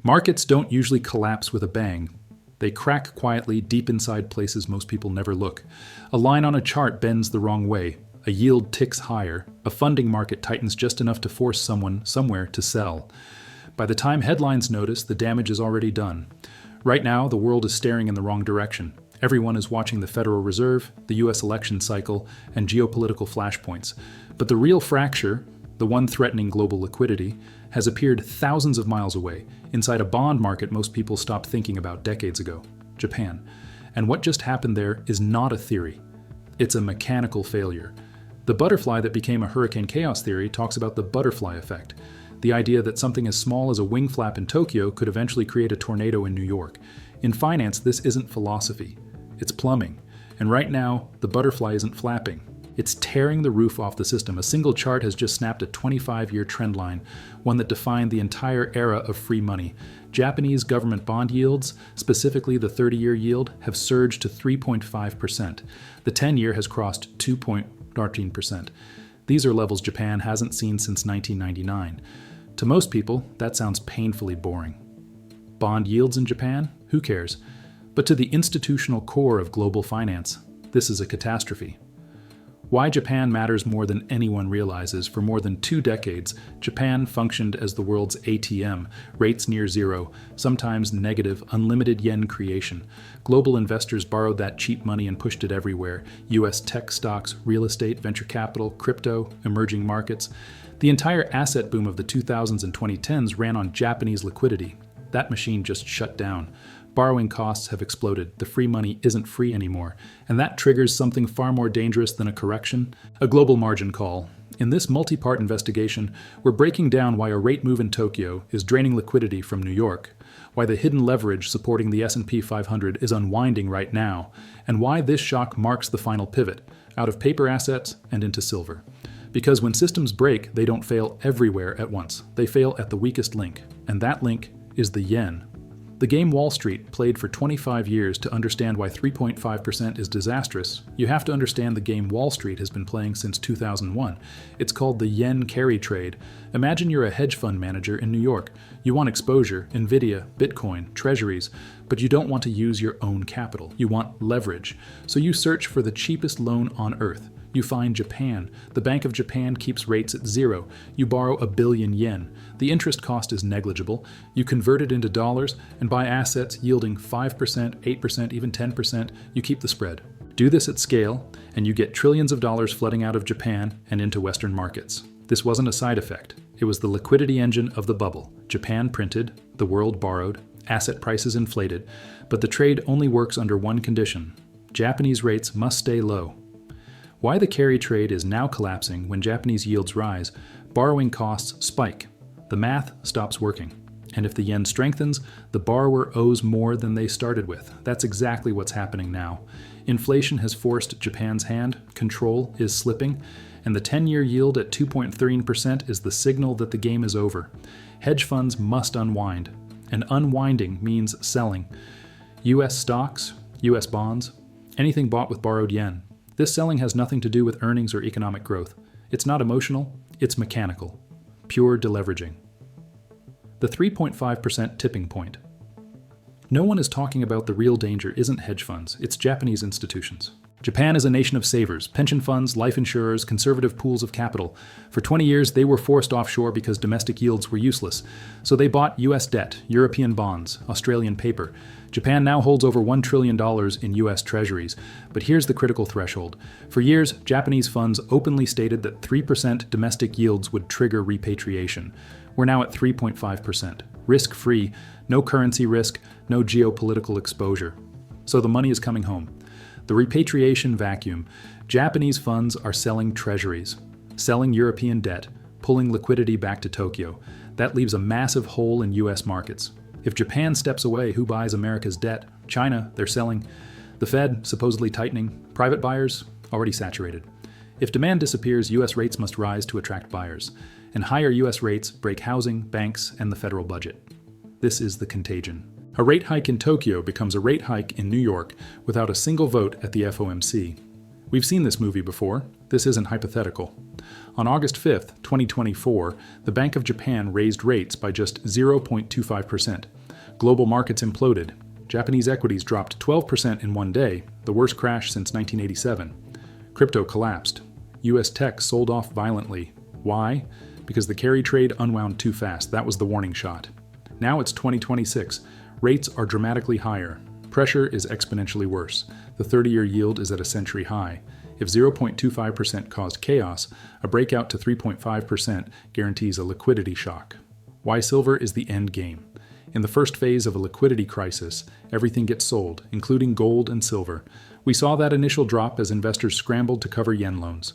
Markets don't usually collapse with a bang. They crack quietly deep inside places most people never look. A line on a chart bends the wrong way. A yield ticks higher. A funding market tightens just enough to force someone somewhere to sell. By the time headlines notice, the damage is already done. Right now, the world is staring in the wrong direction. Everyone is watching the Federal Reserve, the US election cycle, and geopolitical flashpoints. But the real fracture, the one threatening global liquidity, has appeared thousands of miles away, inside a bond market most people stopped thinking about decades ago, Japan. And what just happened there is not a theory. It's a mechanical failure. The butterfly that became a hurricane chaos theory talks about the butterfly effect, the idea that something as small as a wing flap in Tokyo could eventually create a tornado in New York. In finance, this isn't philosophy. It's plumbing. And right now, the butterfly isn't flapping. It's tearing the roof off the system. A single chart has just snapped a 25-year trend line, one that defined the entire era of free money. Japanese government bond yields, specifically the 30-year yield, have surged to 3.5%. The 10-year has crossed 2.13%. These are levels Japan hasn't seen since 1999. To most people, that sounds painfully boring. Bond yields in Japan? Who cares? But to the institutional core of global finance, this is a catastrophe. Why Japan matters more than anyone realizes. For more than 2 decades, Japan functioned as the world's ATM, rates near zero, sometimes negative, unlimited yen creation. Global investors borrowed that cheap money and pushed it everywhere. US tech stocks, real estate, venture capital, crypto, emerging markets. The entire asset boom of the 2000s and 2010s ran on Japanese liquidity. That machine just shut down. Borrowing costs have exploded. The free money isn't free anymore. And that triggers something far more dangerous than a correction, a global margin call. In this multi-part investigation, we're breaking down why a rate move in Tokyo is draining liquidity from New York, why the hidden leverage supporting the S&P 500 is unwinding right now, and why this shock marks the final pivot, out of paper assets and into silver. Because when systems break, they don't fail everywhere at once. They fail at the weakest link, and that link is the yen. The game Wall Street played for 25 years. To understand why 3.5% is disastrous, you have to understand the game Wall Street has been playing since 2001. It's called the yen carry trade. Imagine you're a hedge fund manager in New York. You want exposure, Nvidia, Bitcoin, Treasuries, but you don't want to use your own capital. You want leverage. So you search for the cheapest loan on earth. You find Japan. The Bank of Japan keeps rates at zero. You borrow 1 billion yen. The interest cost is negligible. You convert it into dollars and buy assets yielding 5%, 8%, even 10%. You keep the spread. Do this at scale, and you get trillions of dollars flooding out of Japan and into Western markets. This wasn't a side effect. It was the liquidity engine of the bubble. Japan printed, the world borrowed, asset prices inflated, but the trade only works under one condition. Japanese rates must stay low. Why the carry trade is now collapsing when Japanese yields rise, borrowing costs spike. The math stops working. And if the yen strengthens, the borrower owes more than they started with. That's exactly what's happening now. Inflation has forced Japan's hand, control is slipping, and the 10-year yield at 2.13% is the signal that the game is over. Hedge funds must unwind, and unwinding means selling. US stocks, US bonds, anything bought with borrowed yen. This selling has nothing to do with earnings or economic growth. It's not emotional, it's mechanical. Pure deleveraging. The 3.5% tipping point. No one is talking about the real danger isn't hedge funds, it's Japanese institutions. Japan is a nation of savers, pension funds, life insurers, conservative pools of capital. For 20 years, they were forced offshore because domestic yields were useless. So they bought US debt, European bonds, Australian paper. Japan now holds over $1 trillion in US Treasuries. But here's the critical threshold. For years, Japanese funds openly stated that 3% domestic yields would trigger repatriation. We're now at 3.5%. Risk-free, no currency risk, no geopolitical exposure. So the money is coming home. The repatriation vacuum. Japanese funds are selling treasuries, selling European debt, pulling liquidity back to Tokyo. That leaves a massive hole in US markets. If Japan steps away, who buys America's debt? China, they're selling. The Fed, supposedly tightening. Private buyers, already saturated. If demand disappears, US rates must rise to attract buyers. And higher US rates break housing, banks, and the federal budget. This is the contagion. A rate hike in Tokyo becomes a rate hike in New York without a single vote at the FOMC. We've seen this movie before. This isn't hypothetical. On August 5th, 2024, the Bank of Japan raised rates by just 0.25%. Global markets imploded. Japanese equities dropped 12% in one day, the worst crash since 1987. Crypto collapsed. US tech sold off violently. Why? Because the carry trade unwound too fast. That was the warning shot. Now it's 2026. Rates are dramatically higher. Pressure is exponentially worse. The 30-year yield is at a century high. If 0.25% caused chaos, a breakout to 3.5% guarantees a liquidity shock. Why silver is the end game. In the first phase of a liquidity crisis, everything gets sold, including gold and silver. We saw that initial drop as investors scrambled to cover yen loans.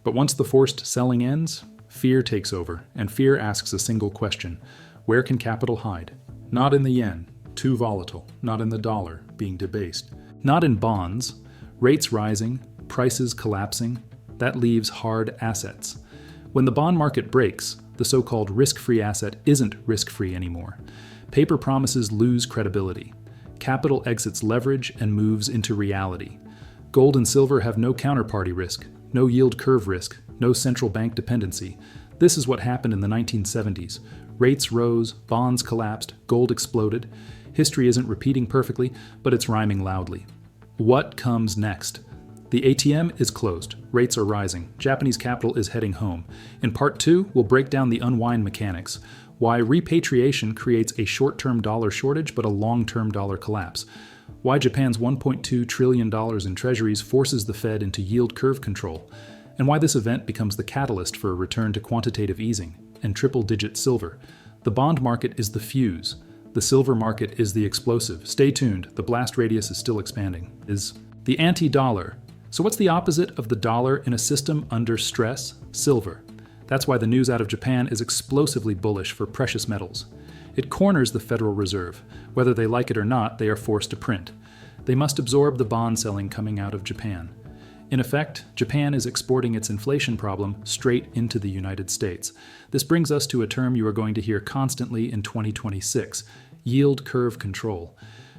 But once the forced selling ends, fear takes over, and fear asks a single question: where can capital hide? Not in the yen, too volatile, not in the dollar, being debased, not in bonds, rates rising, prices collapsing. That leaves hard assets. When the bond market breaks, the so-called risk-free asset isn't risk-free anymore. Paper promises lose credibility. Capital exits leverage and moves into reality. Gold and silver have no counterparty risk, no yield curve risk, no central bank dependency. This is what happened in the 1970s. Rates rose, bonds collapsed, gold exploded. History isn't repeating perfectly, but it's rhyming loudly. What comes next? The ATM is closed. Rates are rising. Japanese capital is heading home. In Part 2, we'll break down the unwind mechanics. Why repatriation creates a short-term dollar shortage but a long-term dollar collapse. Why Japan's $1.2 trillion in Treasuries forces the Fed into yield curve control. And why this event becomes the catalyst for a return to quantitative easing and triple-digit silver. The bond market is the fuse. The silver market is the explosive. Stay tuned. The blast radius is still expanding. Is the anti-dollar. So what's the opposite of the dollar in a system under stress? Silver. That's why the news out of Japan is explosively bullish for precious metals. It corners the Federal Reserve. Whether they like it or not, they are forced to print. They must absorb the bond selling coming out of Japan. In effect, Japan is exporting its inflation problem straight into the United States. This brings us to a term you are going to hear constantly in 2026, yield curve control.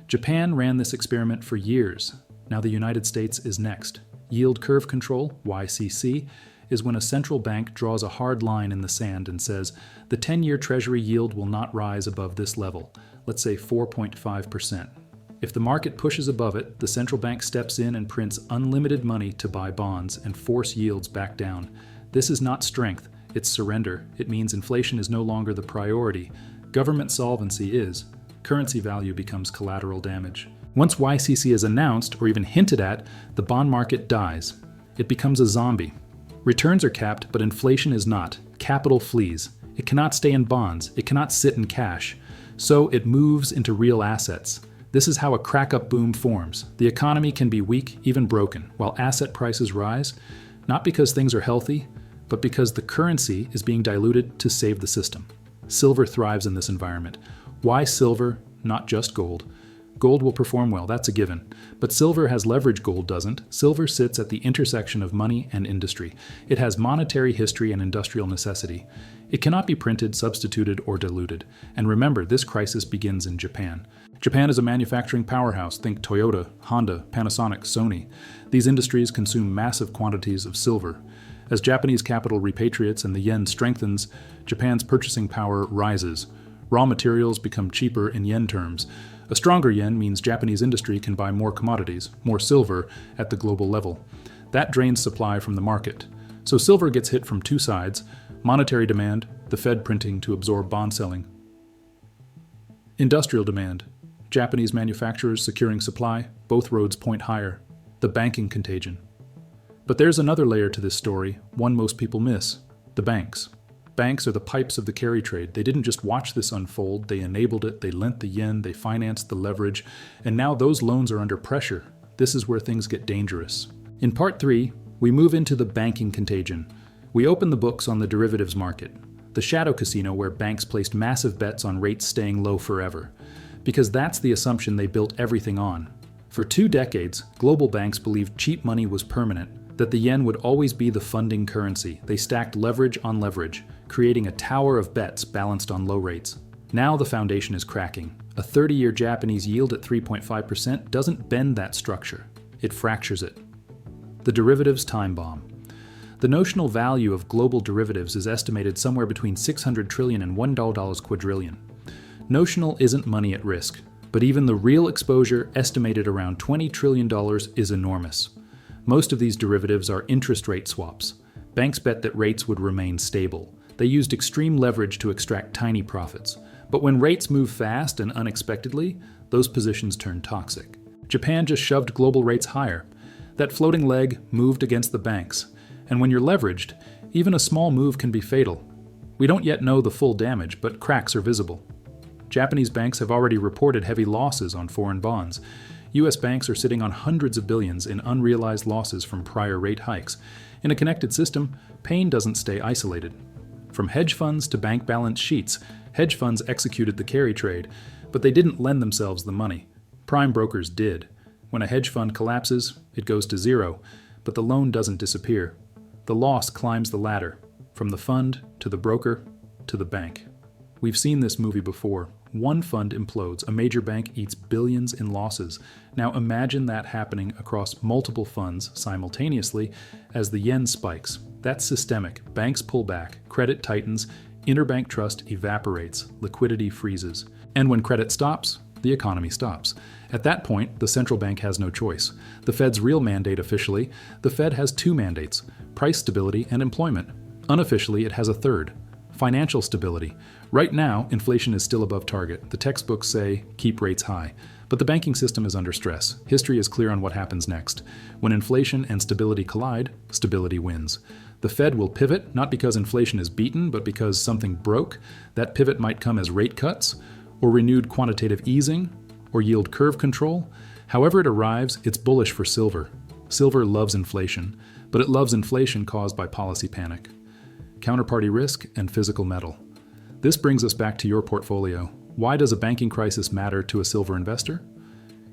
Japan ran this experiment for years. Now the United States is next. Yield curve control, YCC, is when a central bank draws a hard line in the sand and says, the 10-year Treasury yield will not rise above this level, let's say 4.5%. If the market pushes above it, the central bank steps in and prints unlimited money to buy bonds and force yields back down. This is not strength, it's surrender. It means inflation is no longer the priority. Government solvency is. Currency value becomes collateral damage. Once YCC is announced or even hinted at, the bond market dies. It becomes a zombie. Returns are capped, but inflation is not. Capital flees. It cannot stay in bonds. It cannot sit in cash. So it moves into real assets. This is how a crack-up boom forms. The economy can be weak, even broken, while asset prices rise, not because things are healthy, but because the currency is being diluted to save the system. Silver thrives in this environment. Why silver, not just gold? Gold will perform well, that's a given. But silver has leverage gold doesn't. Silver sits at the intersection of money and industry. It has monetary history and industrial necessity. It cannot be printed, substituted, or diluted. And remember, this crisis begins in Japan. Japan is a manufacturing powerhouse. Think Toyota, Honda, Panasonic, Sony. These industries consume massive quantities of silver. As Japanese capital repatriates and the yen strengthens, Japan's purchasing power rises. Raw materials become cheaper in yen terms. A stronger yen means Japanese industry can buy more commodities, more silver, at the global level. That drains supply from the market. So silver gets hit from two sides: monetary demand, the Fed printing to absorb bond selling. Industrial demand, Japanese manufacturers securing supply, both roads point higher. The banking contagion. But there's another layer to this story, one most people miss: the banks. Banks are the pipes of the carry trade. They didn't just watch this unfold, they enabled it, they lent the yen, they financed the leverage, and now those loans are under pressure. This is where things get dangerous. In Part 3, we move into the banking contagion. We open the books on the derivatives market, the shadow casino where banks placed massive bets on rates staying low forever. Because that's the assumption they built everything on. For 2 decades, global banks believed cheap money was permanent, that the yen would always be the funding currency. They stacked leverage on leverage, creating a tower of bets balanced on low rates. Now the foundation is cracking. A 30-year Japanese yield at 3.5% doesn't bend that structure. It fractures it. The derivatives time bomb. The notional value of global derivatives is estimated somewhere between $600 trillion and $1 quadrillion. Notional isn't money at risk, but even the real exposure, estimated around $20 trillion, is enormous. Most of these derivatives are interest rate swaps. Banks bet that rates would remain stable. They used extreme leverage to extract tiny profits. But when rates move fast and unexpectedly, those positions turn toxic. Japan just shoved global rates higher. That floating leg moved against the banks. And when you're leveraged, even a small move can be fatal. We don't yet know the full damage, but cracks are visible. Japanese banks have already reported heavy losses on foreign bonds. US banks are sitting on hundreds of billions in unrealized losses from prior rate hikes. In a connected system, pain doesn't stay isolated. From hedge funds to bank balance sheets, hedge funds executed the carry trade, but they didn't lend themselves the money. Prime brokers did. When a hedge fund collapses, it goes to zero, but the loan doesn't disappear. The loss climbs the ladder, from the fund to the broker to the bank. We've seen this movie before. One fund implodes, a major bank eats billions in losses. Now imagine that happening across multiple funds simultaneously as the yen spikes. That's systemic. Banks pull back, credit tightens, interbank trust evaporates, liquidity freezes. And when credit stops, the economy stops. At that point, the central bank has no choice. The Fed's real mandate officially, the Fed has two mandates: price stability and employment. Unofficially, it has a third: financial stability. Right now, inflation is still above target. The textbooks say keep rates high. But the banking system is under stress. History is clear on what happens next. When inflation and stability collide, stability wins. The Fed will pivot, not because inflation is beaten, but because something broke. That pivot might come as rate cuts, or renewed quantitative easing, or yield curve control. However it arrives, it's bullish for silver. Silver loves inflation, but it loves inflation caused by policy panic, counterparty risk, and physical metal. This brings us back to your portfolio. Why does a banking crisis matter to a silver investor?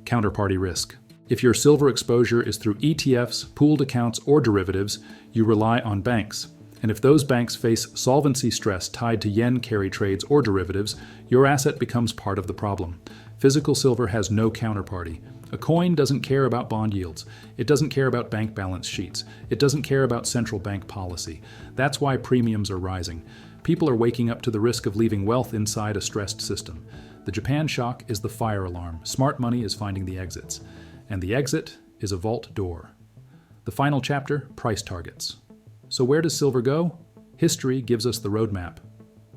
Counterparty risk. If your silver exposure is through ETFs, pooled accounts, or derivatives, you rely on banks. And if those banks face solvency stress tied to yen carry trades or derivatives, your asset becomes part of the problem. Physical silver has no counterparty. A coin doesn't care about bond yields. It doesn't care about bank balance sheets. It doesn't care about central bank policy. That's why premiums are rising. People are waking up to the risk of leaving wealth inside a stressed system. The Japan shock is the fire alarm. Smart money is finding the exits. And the exit is a vault door. The final chapter, price targets. So where does silver go? History gives us the roadmap.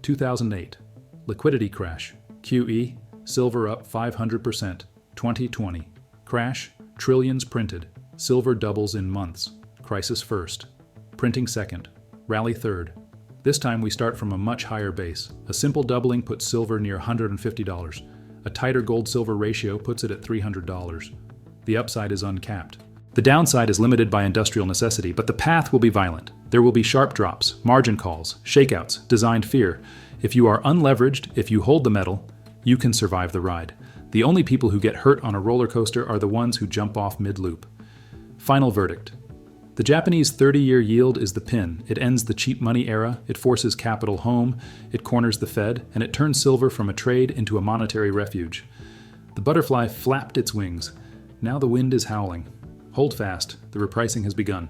2008, liquidity crash. QE, silver up 500%. 2020, crash, trillions printed. Silver doubles in months. Crisis first. Printing second. Rally third. This time we start from a much higher base. A simple doubling puts silver near $150. A tighter gold-silver ratio puts it at $300. The upside is uncapped. The downside is limited by industrial necessity, but the path will be violent. There will be sharp drops, margin calls, shakeouts, designed fear. If you are unleveraged, if you hold the metal, you can survive the ride. The only people who get hurt on a roller coaster are the ones who jump off mid-loop. Final verdict. The Japanese 30-year yield is the pin. It ends the cheap money era, it forces capital home, it corners the Fed, and it turns silver from a trade into a monetary refuge. The butterfly flapped its wings. Now the wind is howling. Hold fast, the repricing has begun.